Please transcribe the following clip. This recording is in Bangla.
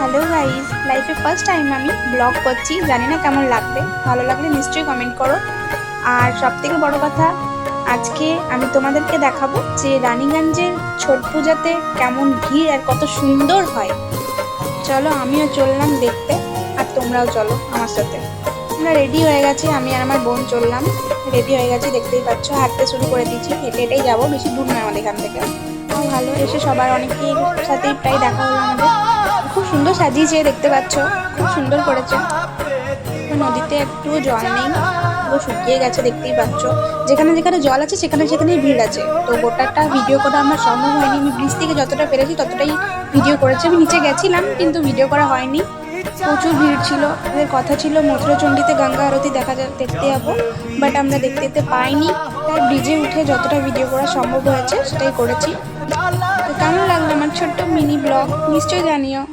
হ্যালো গাইস, লাইফে ফার্স্ট টাইম আমি ব্লগ করছি, জানি না কেমন লাগবে। ভালো লাগলে নিশ্চয়ই কমেন্ট করো। আর সব থেকে বড় কথা, আজকে আমি তোমাদেরকে দেখাবো যে রানীগঞ্জের ছট পূজাতে কেমন ভিড় আর কত সুন্দর হয়। চলো আমিও চললাম দেখতে, আর তোমরাও চলো আমার সাথে। আমরা রেডি হয়ে গেছি, আমি আর আমার বোন চললাম। রেডি হয়ে গেছি, দেখতেই পাচ্ছ, হাঁটতে শুরু করে দিয়েছি। হেঁটে হেঁটেই যাবো, বেশি দূর নয় আমাদের এখান থেকে। ভালো, এসে সবার অনেকের সাথেই প্রায় দেখা হলো আমাদের। খুব সুন্দর সাজিয়েছে, দেখতে পাচ্ছ, খুব সুন্দর করেছে। নদীতে একটুও জল নেই, পুরো শুকিয়ে গেছে, দেখতেই পাচ্ছ। যেখানে যেখানে জল আছে সেখানে সেখানেই ভিড় আছে। তো গোটাটা ভিডিও করা আমার সম্ভব হয়নি। আমি ব্রিজ থেকে যতটা পেরেছি ততটাই ভিডিও করেছি। আমি নিচে গেছিলাম কিন্তু ভিডিও করা হয়নি, প্রচুর ভিড় ছিল। আমাদের কথা ছিল মথুরাচণ্ডীতে গঙ্গা আরতি দেখতে যাবো, বাট আমরা দেখতে পাইনি। তাই ব্রিজে উঠে যতটা ভিডিও করা সম্ভব হয়েছে সেটাই করেছি। তো কেমন লাগলো আমার ছোট্ট মিনি ব্লগ নিশ্চয়ই জানিও।